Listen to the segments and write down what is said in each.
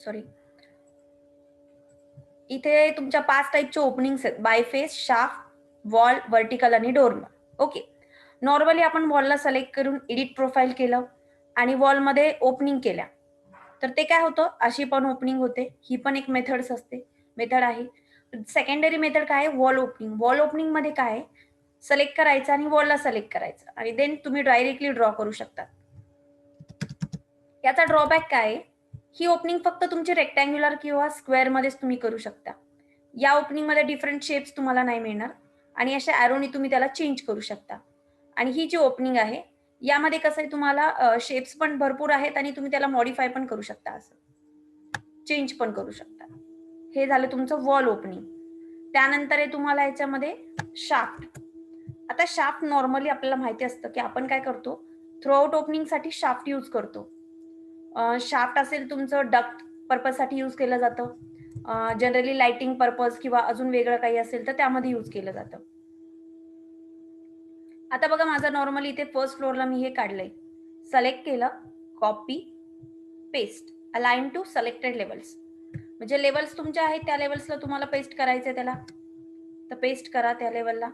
Sorry, इथे तुमच्या 5 टाईपचे ओपनिंग्स आहेत, by face, shaft, wall, vertical आणि डोरमर. ओके. नॉर्मली आपण वॉलला सिलेक्ट करून एडिट प्रोफाइल केलं आणि वॉलमध्ये ओपनिंग केल्या, तर ते काय होतं, अशी पण ओपनिंग होते. ही पण एक मेथड आहे. सेकंडरी मेथड काय आहे, वॉल ओपनिंग. वॉल ओपनिंग मध्ये काय आहे, सिलेक्ट करायचं आणि वॉलला सिलेक्ट करायचं आणि देन तुम्ही डायरेक्टली ड्रॉ करू शकता. याचा ड्रॉबॅक काय आहे, ही ओपनिंग फक्त तुमची रेक्टँग्युलर किंवा स्क्वेअर मध्येच तुम्ही करू शकता. या ओपनिंग मध्ये डिफरंट शेप्स तुम्हाला नाही मिळणार आणि अशा ॲरोनी तुम्ही त्याला चेंज करू शकता. आणि ही जी ओपनिंग आहे, यामध्ये कसं आहे, तुम्हाला शेप्स पण भरपूर आहेत आणि तुम्ही त्याला मॉडिफाय पण करू शकता, असं चेंज पण करू शकता. हे झालं तुमचं वॉल ओपनिंग. त्यानंतर आहे तुम्हाला याच्यामध्ये शाफ्ट. आता शाफ्ट नॉर्मली आपल्याला माहिती असतं की आपण काय करतो, थ्रूआउट ओपनिंगसाठी शाफ्ट यूज करतो. शाफ्ट असेल तुमचं डक्ट पर्पजसाठी यूज केलं जातं. जनरली लाइटिंग पर्पज किंवा अजून वेगळं काही असेल तर त्यामध्ये यूज केलं जातं. आता बघा, माझा नॉर्मली इथे फर्स्ट फ्लोअरला मी हे काढलंय, सिलेक्ट केलं, copy, paste, align to selected levels. म्हणजे लेवल्स तुमच्या आहेत त्या लेवल्सला तुम्हाला पेस्ट करायचंय त्याला, तर पेस्ट करा त्या लेवलला.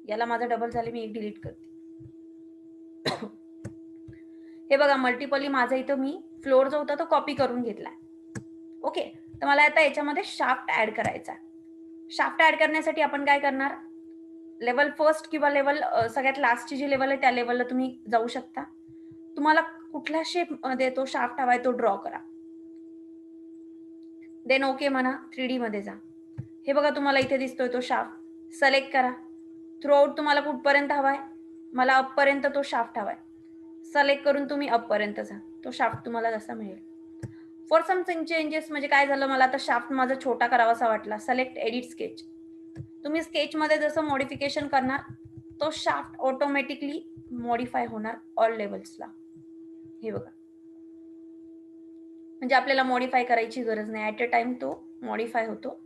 याला माझा डबल झाले, मी एक डिलीट करते. हे बघा, मल्टिपली माझा इथं मी फ्लोअर जो होता तो कॉपी करून घेतलाय. ओके. तर मला आता याच्यामध्ये शाफ्ट ऍड करायचा. शाफ्ट ऍड करण्यासाठी आपण काय करणार, लेवल फर्स्ट किंवा लेवल सगळ्यात लास्टची जी लेवल आहे त्या लेवलला तुम्ही जाऊ शकता. तुम्हाला कुठल्या शेप मध्ये तो शाफ्ट हवाय तो ड्रॉ करा. देन ओके म्हणा, 3D मध्ये जा. हे बघा, तुम्हाला इथे दिसतोय तो शाफ्ट. सिलेक्ट करा. थ्रूआउट तुम्हाला कुठपर्यंत हवाय, मला अप पर्यंत तो शाफ्ट हवाय. सिलेक्ट करून तुम्ही अप पर्यंत जा, तो शाफ्ट तुम्हाला जसा मिळेल. फॉर सम चेंजेस, म्हणजे काय झालं, मला आता शाफ्ट माझा छोटा करावासा वाटला, सिलेक्ट एडिट स्केच. तुम्ही स्केच मध्ये जसं मॉडिफिकेशन करणार, तो शाफ्ट ऑटोमॅटिकली मॉडिफाय होणार ऑल लेवल्सला. हे बघा, म्हणजे आपल्याला मॉडिफाय करायची गरज नाही, ऍट अ टाइम तो मॉडिफाय होतो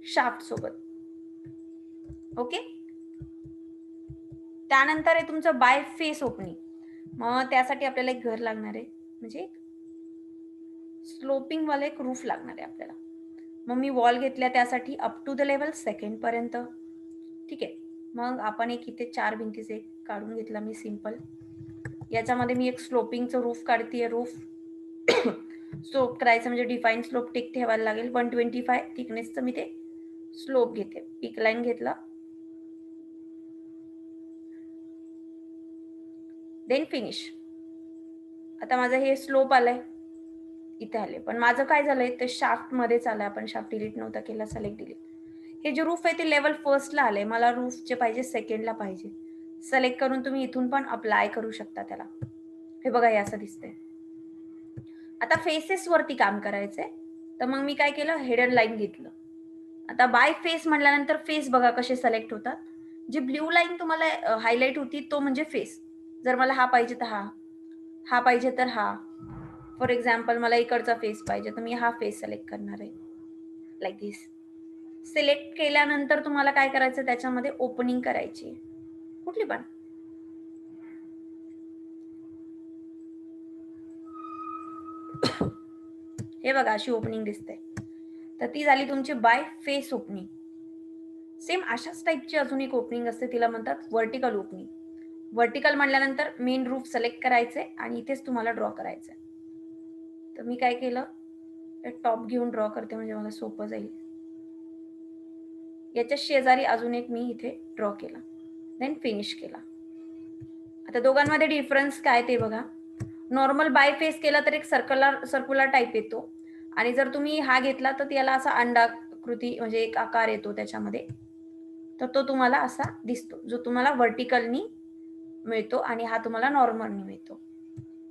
शाफ्ट सोबत. ओके. त्यानंतर आहे तुमचं बाय फेस ओपनिंग. मग त्यासाठी आपल्याला एक घर लागणार आहे, म्हणजे स्लोपिंग वाला एक रूफ लागणार आहे आपल्याला. मग मी वॉल घेतल्या त्यासाठी up to the level second पर्यंत. ठीक आहे. मग आपण एक इथे 4 भिंतीचे काढून घेतला मी सिंपल. याच्यामध्ये मी एक स्लोपिंगचं रूफ काढतीये. रूफ स्लोप करायचं म्हणजे डिफाईन स्लोप टिक ठेवायला लागेल. 125 थिकनेसचं मी ते स्लोप घेते. पिक लाईन घेतला, देन फिनिश. आता माझं हे स्लोप आलंय, इथे आले, पण माझं काय झालंय ते शाफ्ट मध्येच आलंय. आपण शाफ्ट डिलीट नव्हता केला, सिलेक्ट डिलीट. हे जे रूफ आहे ते लेवल फर्स्टला आलंय, मला रूफ जे पाहिजे सेकंडला पाहिजे. सिलेक्ट करून तुम्ही इथून पण अप्लाय करू शकता त्याला. हे बघा, हे असं दिसतंय. आता फेसेस वरती काम करायचंय, तर मग मी काय केलं, हेडर लाईन घेतलं. आता बाय फेस म्हटल्यानंतर फेस बघा कसे सिलेक्ट होतात. जी ब्ल्यू लाईन तुम्हाला हायलाइट होती तो म्हणजे फेस. जर मला हा पाहिजे तर हा पाहिजे तर हा. फॉर एक्झाम्पल मला इकडचा फेस पाहिजे तर मी हा फेस सिलेक्ट करणार आहे, लाईक दिस. सिलेक्ट केल्यानंतर तुम्हाला काय करायचं, त्याच्यामध्ये ओपनिंग करायची कुठली पण. हे बघा, अशी ओपनिंग दिसते, तर ती झाली तुमची बाय फेस ओपनिंग. सेम अशाच टाईपची अजून एक ओपनिंग असते, तिला म्हणतात व्हर्टिकल ओपनिंग. व्हर्टिकल म्हटल्यानंतर मेन रूफ सिलेक्ट करायचे आणि इथेच तुम्हाला ड्रॉ करायचंय. तर मी काय केलं, टॉप घेऊन ड्रॉ करते म्हणजे मला सोपं जाईल. याच्या शेजारी अजून एक मी इथे ड्रॉ केला, देन फिनिश केला. आता दोघांमध्ये डिफरन्स काय ते बघा. नॉर्मल बाय फेस केला तर एक सर्क्युलर टाईप येतो आणि जर तुम्ही हा घेतला तर त्याला असा अंडाकृती म्हणजे एक आकार येतो त्याच्यामध्ये, तर तो तुम्हाला असा दिसतो, जो तुम्हाला व्हर्टिकलनी मिळतो आणि हा तुम्हाला नॉर्मलनी मिळतो.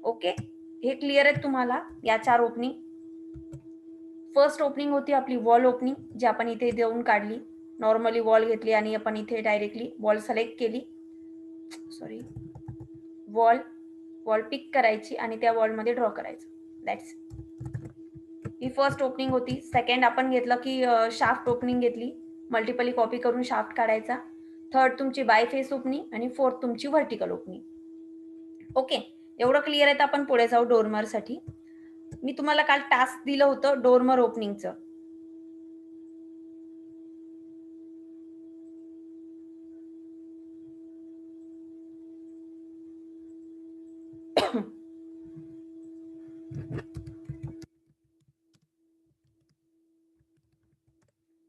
ओके. हे क्लिअर आहे तुम्हाला या 4 ओपनिंग. फर्स्ट ओपनिंग होती आपली वॉल ओपनिंग, जी आपण इथे देऊन काढली. नॉर्मली वॉल घेतली आणि आपण इथे डायरेक्टली वॉल सिलेक्ट केली, सॉरी, वॉल पिक करायची आणि त्या वॉलमध्ये ड्रॉ करायचं. दॅट्स ही फर्स्ट ओपनिंग होती. सेकंड आपण घेतलं की शाफ्ट ओपनिंग घेतली, मल्टिपली कॉपी करून शाफ्ट काढायचा. थर्ड तुमची बाय फेस ओपनिंग आणि फोर्थ तुमची व्हर्टिकल ओपनिंग. ओके. एवढं क्लिअर आहे. तर आपण पुढे जाऊ डोरमर साठी. मी तुम्हाला काल टास्क दिलं होतं डोरमर ओपनिंगचं.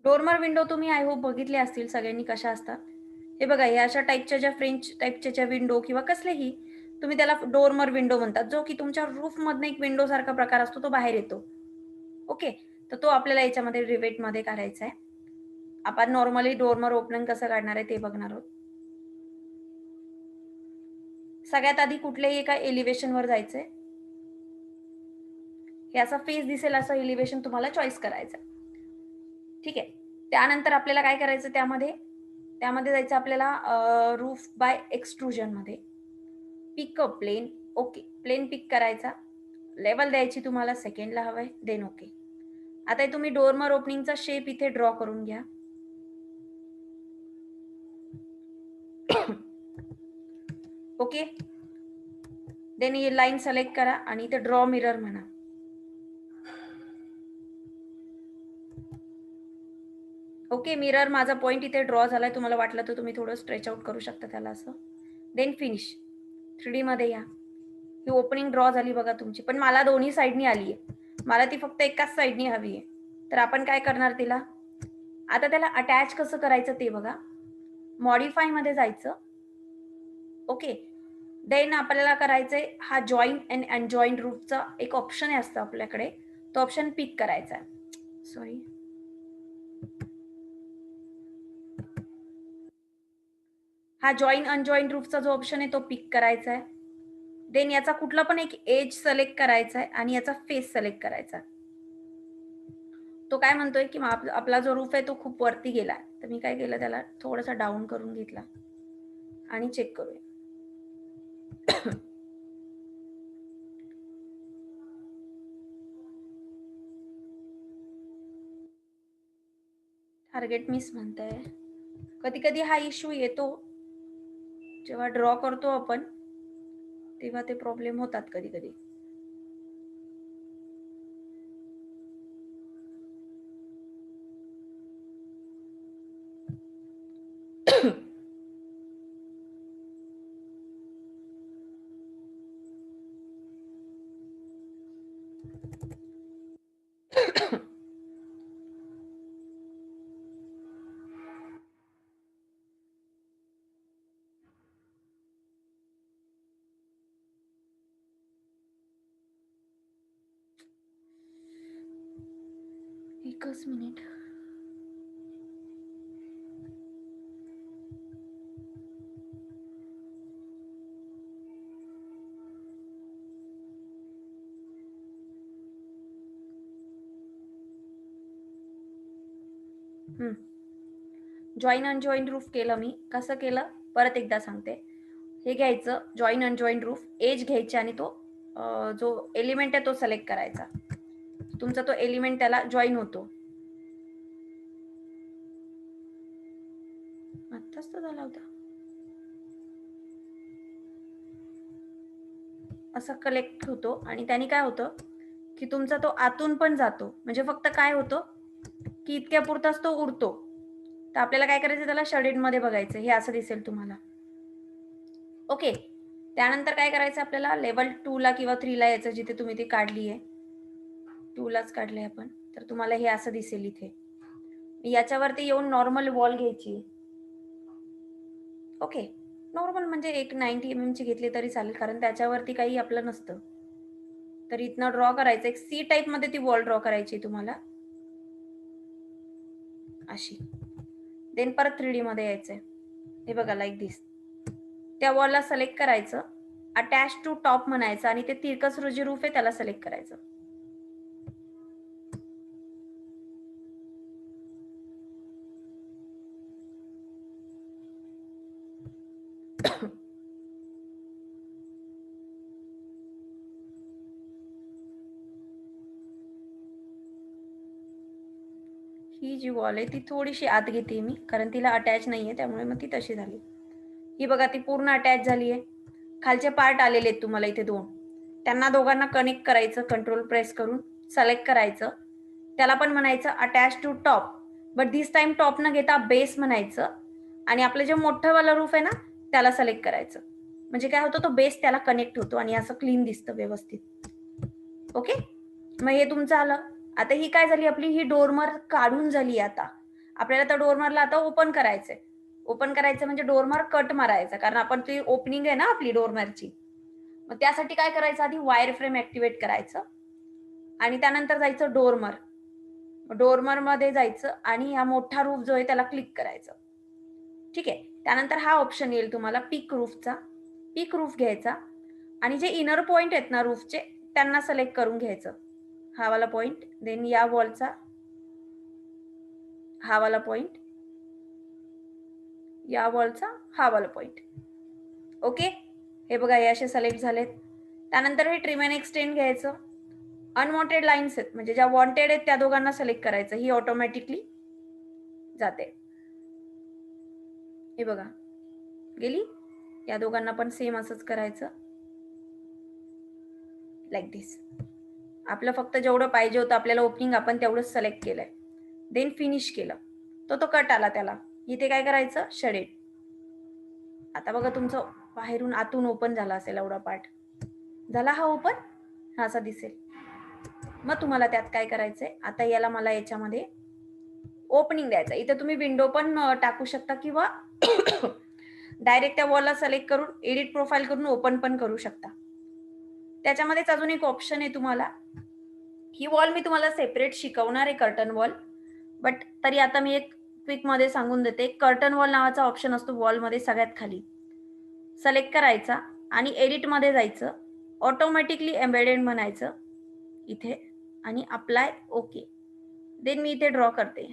डोरमर विंडो तुम्ही आय होप बघितले असतील सगळ्यांनी कशा असतात. हे बघा, हे अशा टाईपच्या ज्या फ्रेंच टाईपच्या ज्या विंडो किंवा कसलेही तुम्ही त्याला डोरमर विंडो म्हणतात, जो की तुमच्या रूफमधनं एक विंडो सारखा प्रकार असतो, तो बाहेर येतो. ओके. तर तो आपल्याला याच्यामध्ये रिवेटमध्ये काढायचा आहे. आपण नॉर्मली डोरमर ओपनिंग कसं काढणार आहे ते बघणार आहोत. सगळ्यात आधी कुठल्याही एका एलिव्हेशनवर जायचंय. हे असा फेस दिसेल असं एलिव्हेशन तुम्हाला चॉईस करायचं. ठीक आहे. त्यानंतर आपल्याला काय करायचं त्यामध्ये जायचं आपल्याला रूफ बाय एक्सट्रुजनमध्ये. Pick a plane. Okay. Plane pick करायचा. लेवल द्यायची तुम्हाला सेकंडला हवंय. Then okay. आता हे तुम्ही डोरमर ओपनिंगचा शेप इथे ड्रॉ करून घ्या. ओके. देन ही लाईन सिलेक्ट करा आणि इथे ड्रॉ मिरर म्हणा. ओके. मिरर माझा पॉइंट इथे ड्रॉ झालाय. तुम्हाला वाटलं तर तुम्ही थोडं स्ट्रेच आउट करू शकता त्याला असं. Then finish. 3D मध्ये या. ही ओपनिंग ड्रॉ झाली बघा तुमची, पण मला दोन्ही साईडनी आली आहे. मला ती फक्त एकाच साईडनी हवी आहे. तर आपण काय करणार तिला, आता त्याला अटॅच कसं करायचं ते बघा. मॉडिफाय मध्ये जायचं. ओके. देन आपल्याला करायचंय हा जॉईन अँड अनजॉईंट रूफचा एक ऑप्शन असतं आपल्याकडे, तो ऑप्शन पिक करायचा आहे. सॉरी, हा जॉईन अनजॉईंट रूफचा जो ऑप्शन आहे तो पिक करायचा आहे. देन याचा कुठला पण एक एज सिलेक्ट करायचा आहे आणि याचा फेस सिलेक्ट करायचा आहे. तो काय म्हणतोय की आपला जो रूफ आहे तो खूप वरती गेला, तर मी काय केलं, त्याला थोडासा डाऊन करून घेतला आणि चेक करूया. टार्गेट मिस म्हणताय. कधी कधी हा इश्यू येतो जेव्हा ड्रॉ करतो आपण, तेव्हा ते प्रॉब्लेम होतात कधी कधी. एकच मिनिट. जॉईन अनजॉईन रूफ केलं मी. कसं केलं परत एकदा सांगते. हे घ्यायचं जॉईन अनजॉईन रूफ, एज घ्यायची आणि तो जो एलिमेंट आहे तो सिलेक्ट करायचा. तुमचा तो एलिमेंट त्याला जॉईन होतो. आत्ताच तो झाला होता. असा कलेक्ट होतो आणि त्याने काय होतं की तुमचा तो आतून पण जातो. म्हणजे फक्त काय होतं की इतक्या पुरताच तो उडतो. तर आपल्याला काय करायचं, त्याला शेडेड मध्ये बघायचं. हे असं दिसेल तुम्हाला. ओके. त्यानंतर काय करायचं आपल्याला, लेवल 2 ला किंवा 3 ला यायचं, जिथे तुम्ही ती काढली आहे. 2 लाच काढले आपण. तर तुम्हाला हे असं दिसेल इथे. याच्यावरती येऊन नॉर्मल वॉल घ्यायची. ओके. नॉर्मल म्हणजे एक 90 mm ची घेतली तरी चालेल, कारण त्याच्यावरती काही आपलं नसतं. तर इथनं ड्रॉ करायचं. एक सी टाईप मध्ये ती वॉल ड्रॉ करायची तुम्हाला अशी. देन परत 3D मध्ये यायचंय. हे बघा, लाईक दिस. त्या वॉलला सिलेक्ट करायचं, अटॅच टू टॉप म्हणायचं आणि ते तिरकस जे रूफ आहे त्याला सिलेक्ट करायचं. ही जी वॉल आहे ती थोडीशी आत घेते मी, कारण तिला अटॅच नाहीये, त्यामुळे मग ती तशी झाली. ही बघा, ती पूर्ण अटॅच झाली आहे. खालचे पार्ट आलेले आहेत तुम्हाला इथे 2. त्यांना दोघांना कनेक्ट करायचं, कंट्रोल प्रेस करून सिलेक्ट करायचं. त्याला पण म्हणायचं attach to top, but this time top न घेता बेस म्हणायचं आणि आपलं जे मोठं वाला रूफ आहे ना त्याला सिलेक्ट करायचं. म्हणजे काय होतं, तो बेस त्याला कनेक्ट होतो आणि असं क्लीन दिसतं व्यवस्थित. ओके, मग हे तुमचं आलं. आता ही काय झाली आपली, ही डोरमार काढून झाली. आता आपल्याला त्या डोरमारला आता ओपन करायचंय. ओपन करायचं म्हणजे डोरमार कट मारायचा, कारण आपण ती ओपनिंग आहे ना आपली डोरमारची. मग त्यासाठी काय करायचं, आधी वायर फ्रेम ऍक्टिव्हेट करायचं आणि त्यानंतर जायचं डोरमार. डोरमार मध्ये जायचं आणि हा मोठा रूफ जो आहे त्याला क्लिक करायचं. ठीक आहे, त्यानंतर हा ऑप्शन येईल तुम्हाला पीक रूफचा. पीक रूफ घ्यायचा आणि जे इनर पॉइंट आहेत ना रूफचे त्यांना सिलेक्ट करून घ्यायचं. हा वाला पॉइंट, देन या वॉलचा हा वाला पॉइंट, या वॉलचा हा वाला पॉइंट. ओके, हे बघा हे असे सिलेक्ट झालेत. त्यानंतर हे ट्रिम अँड एक्सटेंड घ्यायचं. अनवॉन्टेड लाईन्स आहेत म्हणजे ज्या वॉन्टेड आहेत त्या दोघांना सिलेक्ट करायचं. ही ऑटोमॅटिकली जाते. हे बघा गेली. या दोघांना पण सेम असंच करायचं, लाईक दिस. आपलं फक्त जेवढं पाहिजे होतं आपल्याला ओपनिंग आपण तेवढंच सिलेक्ट केलंय. देन फिनिश केलं, तो कट आला त्याला. इथे काय करायचं, शेडेड. आता बघा तुमचं बाहेरून आतून ओपन झाला असेल एवढा पार्ट. झाला हा ओपन, हा असा दिसेल. मग तुम्हाला त्यात काय करायचंय, आता याला मला याच्यामध्ये ओपनिंग द्यायचं. इथे तुम्ही विंडो पण टाकू शकता किंवा डायरेक्ट त्या वॉलला सिलेक्ट करून एडिट प्रोफाईल करून ओपन पण करू शकता. त्याच्यामध्येच अजून एक ऑप्शन आहे तुम्हाला. ही वॉल मी तुम्हाला सेपरेट शिकवणार आहे, कर्टन वॉल, बट तरी आता मी एक क्विक मध्ये सांगून देते. कर्टन वॉल नावाचा ऑप्शन असतो वॉल मध्ये सगळ्यात खाली. सिलेक्ट करायचा आणि एडिट मध्ये जायचं, ऑटोमॅटिकली एम्बेडेड म्हणायचं इथे आणि अप्लाय ओके. देन मी इथे ड्रॉ करते.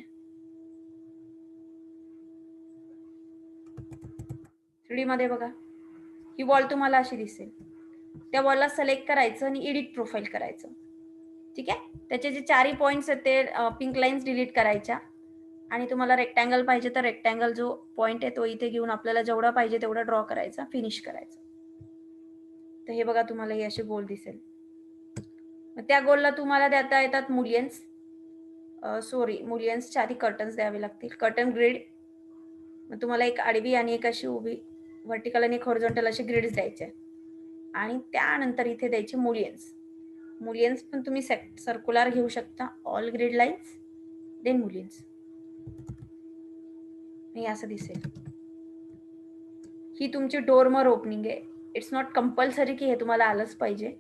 3D मध्ये बघा ही वॉल तुम्हाला अशी दिसेल. त्या वॉलला सिलेक्ट करायचं आणि एडिट प्रोफाईल करायचं. ठीक आहे, त्याचे जे चारही पॉइंट्स आहेत ते पिंक लाईन्स डिलीट करायच्या आणि तुम्हाला रेक्टँगल पाहिजे तर रेक्टँगल जो पॉइंट आहे तो इथे घेऊन आपल्याला जेवढा पाहिजे तेवढा ड्रॉ करायचा, फिनिश करायचं. तर हे बघा तुम्हाला हे असे गोल दिसेल. त्या गोलला तुम्हाला देता येतात मुलियन्स. मुलियन्सच्या आधी कर्टन्स द्यावे लागतील. कर्टन ग्रिड, मग तुम्हाला एक आडवी आणि एक अशी उभी, व्हर्टिकल आणि एक हॉरिझॉन्टल असे ग्रिड्स द्यायचे आणि त्यानंतर इथे द्यायचे मुलियन्स. मुलियन्स पण तुम्ही सर्क्युलर घेऊ शकता, ऑल ग्रिड लाईन्स, देन मुलियन्स. हे असं दिसेल. ही तुमची डोरमर ओपनिंग आहे. इट्स नॉट कंपल्सरी की हे तुम्हाला आलंच पाहिजे,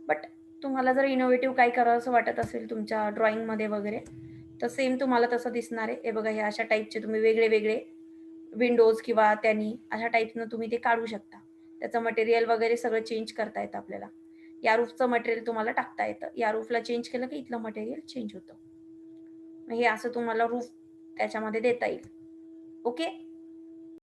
बट तुम्हाला जर इनोव्हेटिव्ह काय करावं असं वाटत असेल तुमच्या ड्रॉइंगमध्ये वगैरे तर सेम तुम्हाला तसं दिसणार आहे. हे बघा हे अशा टाईपचे तुम्ही वेगळे वेगळे विंडोज किंवा त्यांनी अशा टाईपनं तुम्ही ते काढू शकता. त्याचं मटेरियल वगैरे सगळं चेंज करता येतं आपल्याला. या रूफचं मटेरियल तुम्हाला टाकता येतं. या रूफला चेंज केलं की इथलं मटेरियल चेंज होतं. हे असं तुम्हाला रूफ त्याच्यामध्ये देता येईल. ओके,